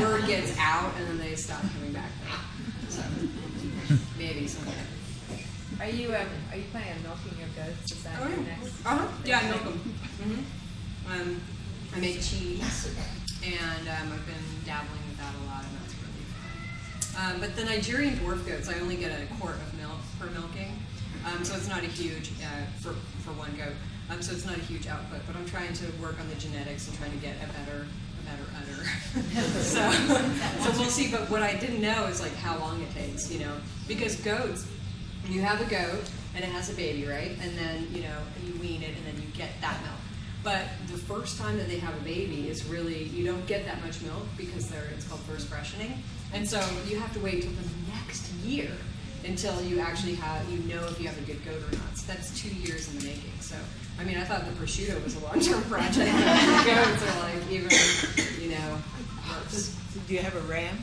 Word gets out, and then they stop coming back there. So, maybe someday. Are you planning on milking your goats? Is that your next? Yeah, I milk them. I make cheese, and I've been dabbling with that a lot, and that's really fun. But the Nigerian dwarf goats, I only get a quart of milk per milking, so it's not a huge for one goat. So it's not a huge output, but I'm trying to work on the genetics and trying to get a better udder. so we'll see. But what I didn't know is how long it takes, because goats, you have a goat and it has a baby, right? And then you wean it and then you get that milk. But the first time that they have a baby is really, you don't get that much milk because it's called first freshening. And so you have to wait till the next year until you actually know if you have a good goat or not. So that's 2 years in the making. So, I mean, I thought the prosciutto was a long-term project. Goats are like even, worse. Do you have a ram?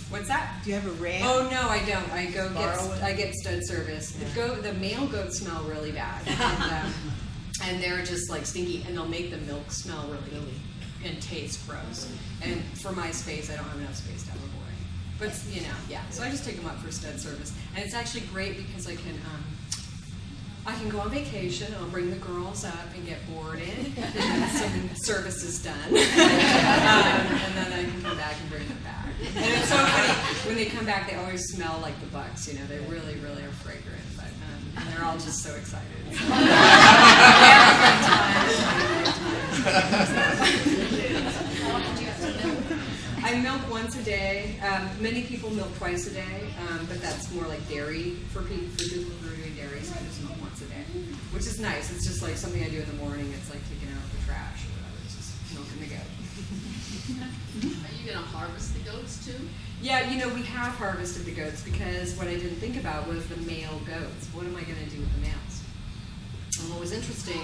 What's that? Do you have a ram? Oh no, I don't. Borrow it? I get stud service. The male goats smell really bad, and they're just like stinky, and they'll make the milk smell really and taste gross. And for my space, I don't have enough space to have a boy. But yeah. So I just take them up for stud service, and it's actually great because I can go on vacation. I'll bring the girls up and get boarded, and get some services done, and then I can come back and bring them back. And it's so funny when they come back. They always smell like the bucks. They really are fragrant, but and they're all just so excited. So, I milk once a day. Many people milk twice a day, but that's more like dairy for people who are doing dairy. So I just milk once a day, which is nice. It's just like something I do in the morning. It's like taking out the trash or whatever. It's just milking the goat. Are you going to harvest the goats too? Yeah, we have harvested the goats because what I didn't think about was the male goats. What am I going to do with the males? And what was interesting,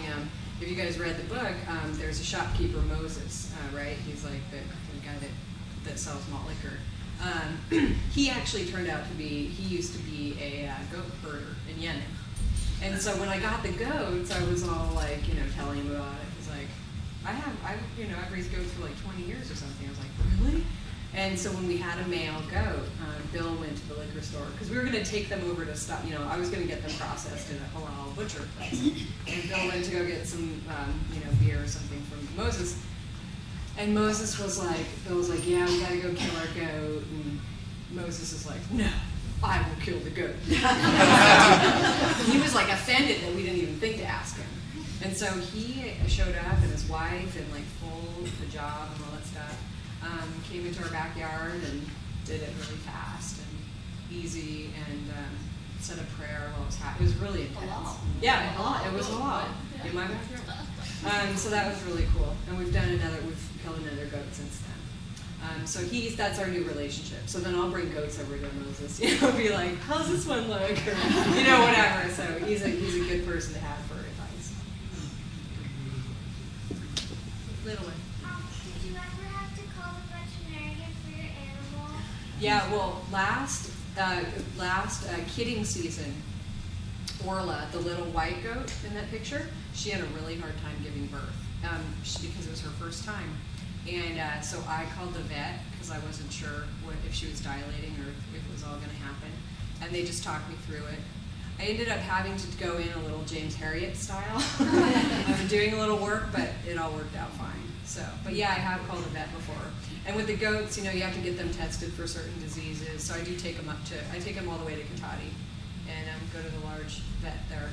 if you guys read the book, there's a shopkeeper, Moses, right? He's like the guy that sells malt liquor. He actually turned out to be, he used to be a goat herder in Yemen. And so when I got the goats, I was all like, telling him about it. He's like, I've raised goats for like 20 years or something. I was like, really? And so when we had a male goat, Bill went to the liquor store because we were going to take them over to stop. I was going to get them processed in a halal butcher place. And Bill went to go get some, beer or something from Moses. And Moses was like, Bill was like, yeah, we got to go kill our goat. And Moses is like, no, I will kill the goat. He was like offended that we didn't even think to ask him. And so he showed up, and his wife in like full hijab and all that stuff. Came into our backyard and did it really fast and easy and said a prayer while it was happening. It was really intense. Halal. Yeah, halal. It was halal in my backyard. So that was really cool. And we've killed another goat since then. So that's our new relationship. So then I'll bring goats over to Moses. Be like, how's this one look? Or, whatever. So he's a good person to have for advice. Little one. Did you ever have to call the veterinarian for your animal? Yeah, well, last kidding season, Orla, the little white goat in that picture, she had a really hard time giving birth because it was her first time. And so I called the vet because I wasn't sure if she was dilating or if it was all going to happen. And they just talked me through it. I ended up having to go in a little James Herriot style. I'm doing a little work, but it all worked out fine. So, but yeah, I have called a vet before. And with the goats, you have to get them tested for certain diseases. So I do take them I take them all the way to Katati and go to the large vet there,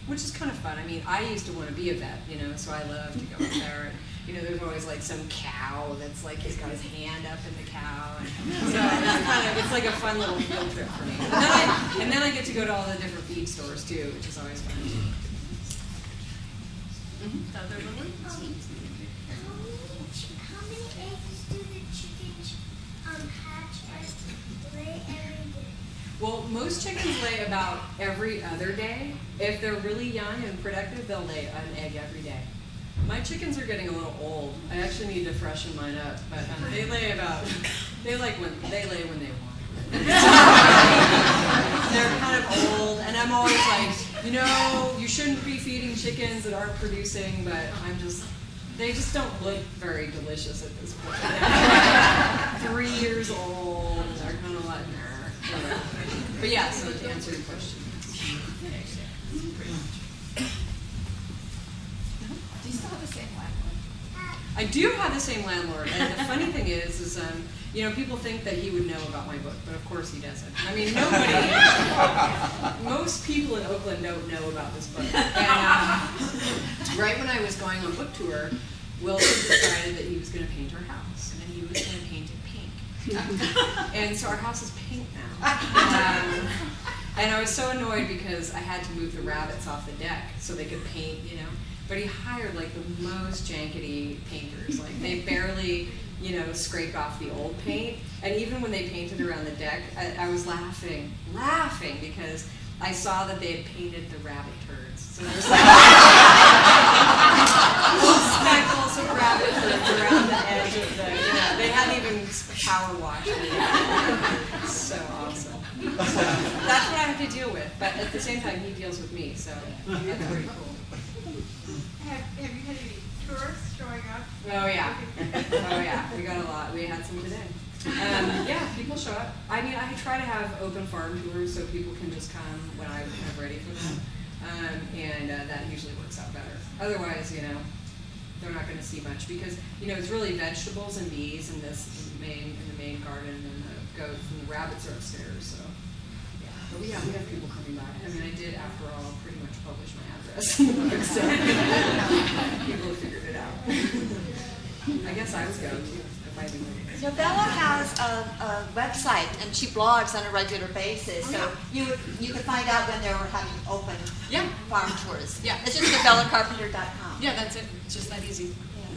which is kind of fun. I mean, I used to want to be a vet, so I love to go up there. And, there's always like some cow that's like he's got his hand up in the cow. And so it's like a fun little field trip for me. And then I get to go to all the different feed stores too, which is always fun. How many eggs do the chickens hatch and lay every day? Well, most chickens lay about every other day. If they're really young and productive, they'll lay an egg every day. My chickens are getting a little old. I actually need to freshen mine up, but they lay when they want. They're kind of old, and I'm always like, you shouldn't be feeding chickens that aren't producing, but they just don't look very delicious at this point. 3 years old, they're kind of like, whatever. But yeah, so to answer your question. Do you still have the same landlord? I do have the same landlord, and the funny thing is people think that he would know about my book, but of course he doesn't. I mean, most people in Oakland don't know about this book. And right when I was going on book tour, Wilson decided that he was going to paint our house, and he was going to paint it pink. And so our house is pink now. And I was so annoyed because I had to move the rabbits off the deck so they could paint, But he hired like the most jankety painters. Like they barely scraped off the old paint. And even when they painted around the deck, I was laughing because I saw that they had painted the rabbit turds. So there was like speckles of rabbit turds around the edge of the, they hadn't even power washed it. So awesome. So that's what I have to deal with. But at the same time, he deals with me, so that's pretty cool. Have you had any tourists showing up? Oh yeah, we got a lot. We had some today. Yeah, people show up. I mean, I try to have open farm tours so people can just come when I'm kind of ready for them, and that usually works out better. Otherwise, they're not going to see much because it's really vegetables and bees in the main garden, and the goats and the rabbits are upstairs. So yeah, but we have people coming by. I mean, I did after all pretty much publish my address in the book, so people have figured it out. I guess I was going to if I didn't. Bella has a website and she blogs on a regular basis, so you can find out when they're having open farm tours. Yeah. It's just bellacarpenter.com. Yeah, that's it. It's just that easy.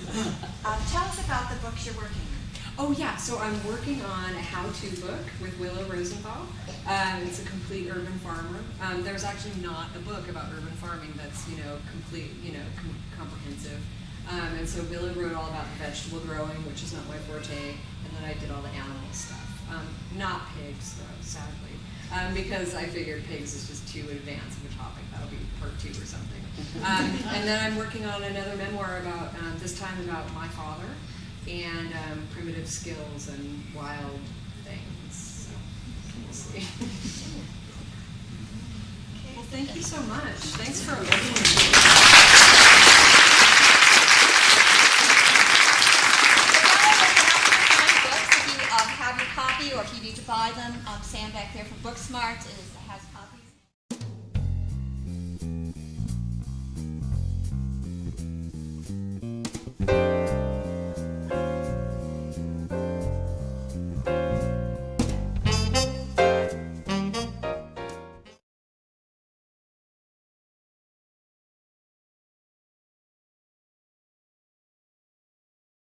Yeah. Tell us about the books you're working on. Oh yeah, so I'm working on a how-to book with Willow Rosenthal. It's a complete urban farmer. There's actually not a book about urban farming that's complete, comprehensive. And so Willow wrote all about the vegetable growing, which is not my forte, and then I did all the animal stuff. Not pigs, though, sadly, because I figured pigs is just too advanced of a topic. That'll be part 2 or something. And then I'm working on another memoir about, this time about my father, and primitive skills and wild things. So we'll see. Well, thank you so much. Thanks for letting me. Have your copy, or if you need to buy them, Sam back there from Booksmart has copies.